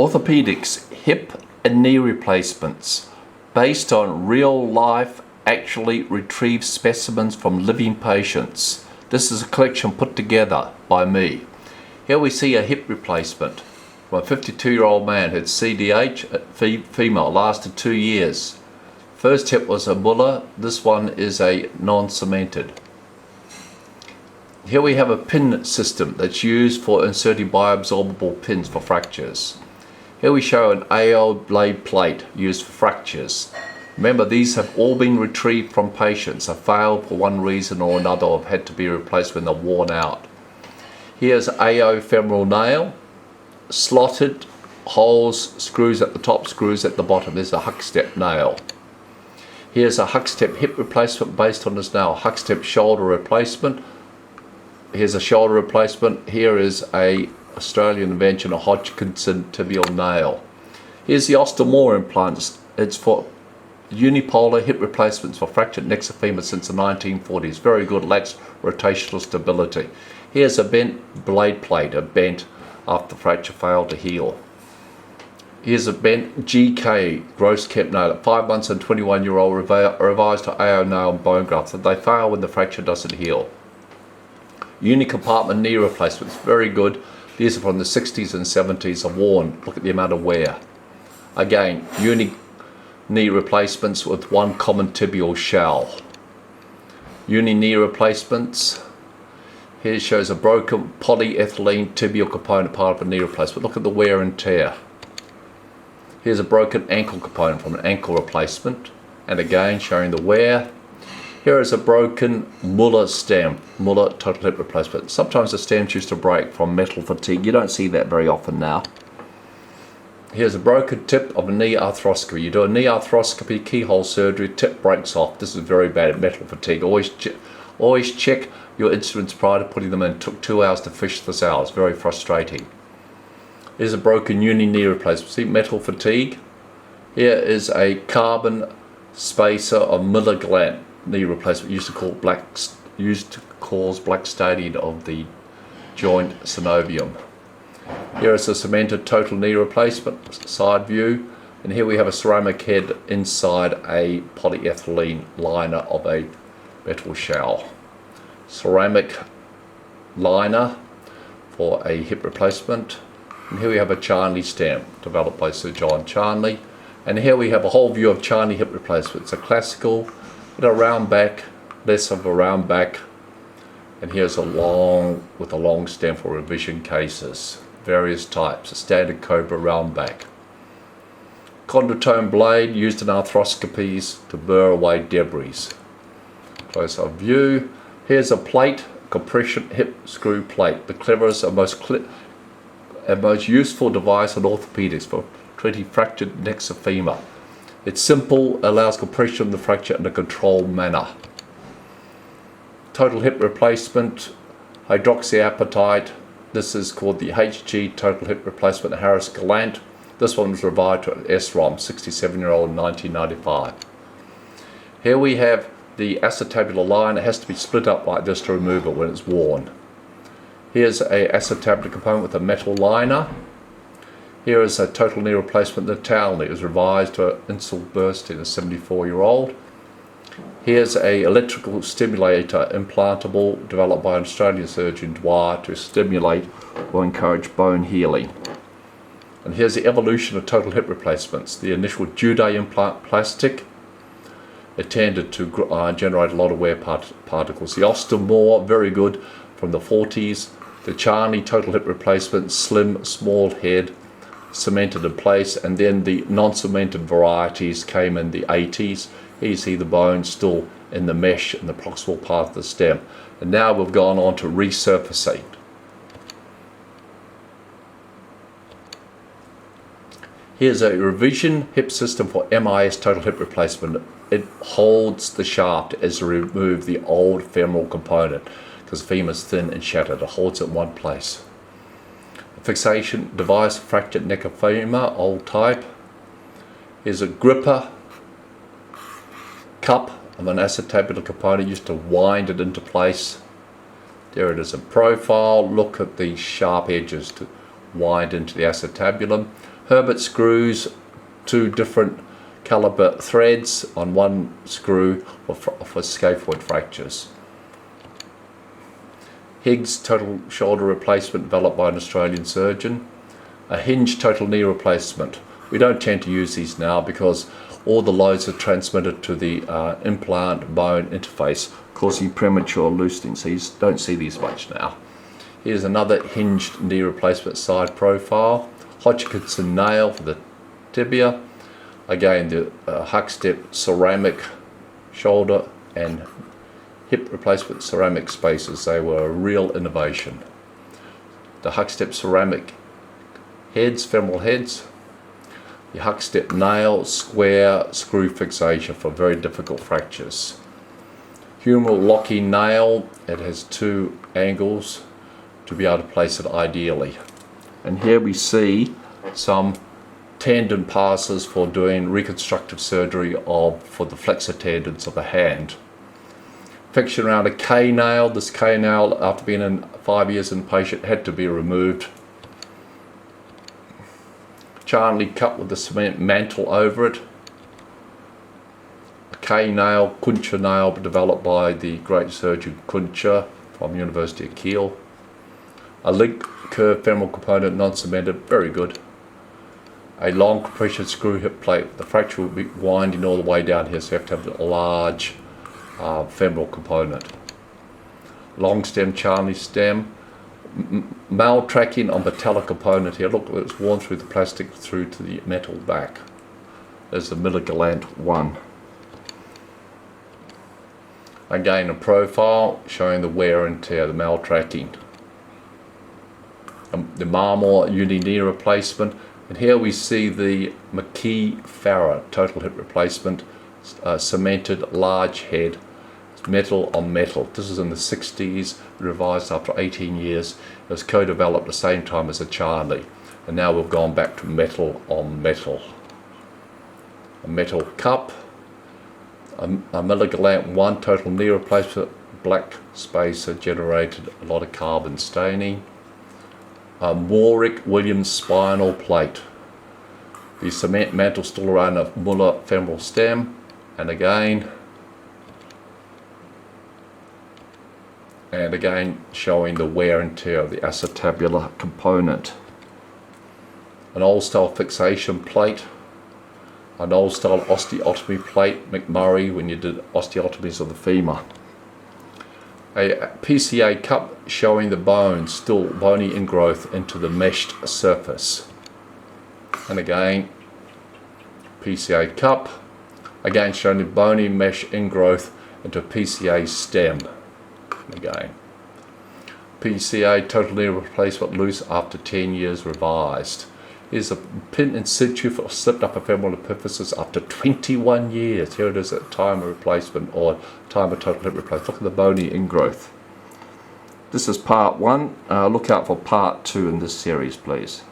Orthopaedics hip and knee replacements based on real life actually retrieved specimens from living patients. This is a collection put together by me. Here we see a hip replacement from a 52-year-old man who had CDH, female, lasted 2 years. First hip was a Muller, this one is a non-cemented. Here we have a pin system that's used for inserting bioabsorbable pins for fractures. Here we show an AO blade plate used for fractures. Remember, these have all been retrieved from patients, have failed for one reason or another, or have had to be replaced when they're worn out. Here's AO femoral nail, slotted holes, screws at the top, screws at the bottom. There's a Huckstep nail. Here's a Huckstep hip replacement based on this nail, Huckstep shoulder replacement. Here's a shoulder replacement. Here is a Australian invention, a Hodgkinson tibial nail. Here's the Ostermoor implants. It's for unipolar hip replacements for fractured necks of femur since the 1940s. Very good, lacks rotational stability. Here's a bent blade plate, a bent after the fracture failed to heal. Here's a bent GK gross kept nail at 5 months and 21-year-old revised to AO nail and bone graft. They fail when the fracture doesn't heal. Uni-compartment knee replacements, very good. These are from the 60s and 70s, are worn. Look at the amount of wear. Again, uni knee replacements with one common tibial shell. Uni knee replacements. Here shows a broken polyethylene tibial component, part of a knee replacement. Look at the wear and tear. Here's a broken ankle component from an ankle replacement. And again, showing the wear. Here is a broken Muller stem, Muller total hip replacement. Sometimes the stems used to break from metal fatigue. You don't see that very often now. Here's a broken tip of a knee arthroscopy. You do a knee arthroscopy, keyhole surgery, tip breaks off. This is very bad at metal fatigue. Always check your instruments prior to putting them in. It took 2 hours to fish this out. It's very frustrating. Here's a broken uni knee replacement. See, metal fatigue. Here is a carbon spacer of Miller gland knee replacement. Used to cause black staining of the joint synovium. Here is a cemented total knee replacement, side view, and here we have a ceramic head inside a polyethylene liner of a metal shell. Ceramic liner for a hip replacement, and here we have a Charnley stem developed by Sir John Charnley, and here we have a whole view of Charnley hip replacement. It's a classical with a round back, less of a round back, and here's a long stem for revision cases. Various types, a standard cobra round back. Chondrotome blade used in arthroscopies to burr away debris. Close up view. Here's a plate, compression hip screw plate, the cleverest and most useful device in orthopedics for treating fractured necks of femur. It's simple, allows compression of the fracture in a controlled manner. Total hip replacement, hydroxyapatite. This is called the HG total hip replacement Harris Gallant. This one was revived to an SROM, 67-year-old in 1995. Here we have the acetabular line. It has to be split up like this to remove it when it's worn. Here's a acetabular component with a metal liner. Here is a total knee replacement, the towel knee. It was revised to an insult burst in a 74-year-old. Here's a electrical stimulator implantable developed by an Australian surgeon Dwyer to stimulate or encourage bone healing. And here's the evolution of total hip replacements. The initial Jude implant plastic. It tended to generate a lot of wear particles. The Ostermoor, very good, from the 40s. The Charnley total hip replacement, slim, small head, cemented in place, and then the non-cemented varieties came in the 80s. Here you see the bone still in the mesh in the proximal part of the stem. And now we've gone on to resurfacing. Here's a revision hip system for MIS total hip replacement. It holds the shaft as you remove the old femoral component because the femur is thin and shattered. It holds it in one place. A fixation device, fractured neck of femur, old type. Here's a gripper cup of an acetabular component used to wind it into place. There it is in profile. Look at the sharp edges to wind into the acetabulum. Herbert screws, 2 different caliber threads on one screw for scaphoid fractures. Higgs total shoulder replacement developed by an Australian surgeon. A hinge total knee replacement. We don't tend to use these now because all the loads are transmitted to the implant bone interface, causing premature loosening, so you don't see these much now. Here's another hinged knee replacement side profile. Hodgkinson nail for the tibia. Again, the Huckstep ceramic shoulder and hip replacement ceramic spaces. They were a real innovation. The Huckstep ceramic heads, femoral heads. The Huckstep nail, square screw fixation for very difficult fractures. Humeral locking nail, it has 2 angles to be able to place it ideally. And here we see some tendon passes for doing reconstructive surgery for the flexor tendons of the hand. Fixation around a K nail. This K nail, after being in 5 years in patient, had to be removed. Charnley cut with the cement mantle over it. A K nail, Kuncha nail, developed by the great surgeon Kuncha from University of Kiel. A link curved femoral component, non-cemented, very good. A long compression screw hip plate. The fracture will be winding all the way down here, so you have to have a large femoral component. Long stem, Charnley stem. Mal tracking on the metallic component here. Look, it's worn through the plastic through to the metal back. There's the Milligalant one. Again, a profile showing the wear and tear, the mal tracking. The Marmor uni knee replacement. And here we see the McKee-Farrer total hip replacement, cemented large head, metal on metal. This is in the 60s, revised after 18 years. It was co-developed at the same time as a Charnley, and now we've gone back to metal on metal. A metal cup, a Milligalant 1 total knee replacement, black spacer, generated a lot of carbon staining. A Warwick Williams spinal plate. The cement mantle still around a Muller femoral stem, and again showing the wear and tear of the acetabular component. An old style fixation plate, an old style osteotomy plate, McMurray, when you did osteotomies of the femur. A PCA cup showing the bone, still bony ingrowth into the meshed surface. And again, PCA cup, again showing the bony mesh ingrowth into a PCA stem. Again, PCA total knee replacement loose after 10 years revised. Here's a pin in situ for slipped upper femoral epiphysis after 21 years. Here it is at time of replacement or time of total hip replacement. Look at the bony ingrowth. This is part 1. Look out for part 2 in this series, please.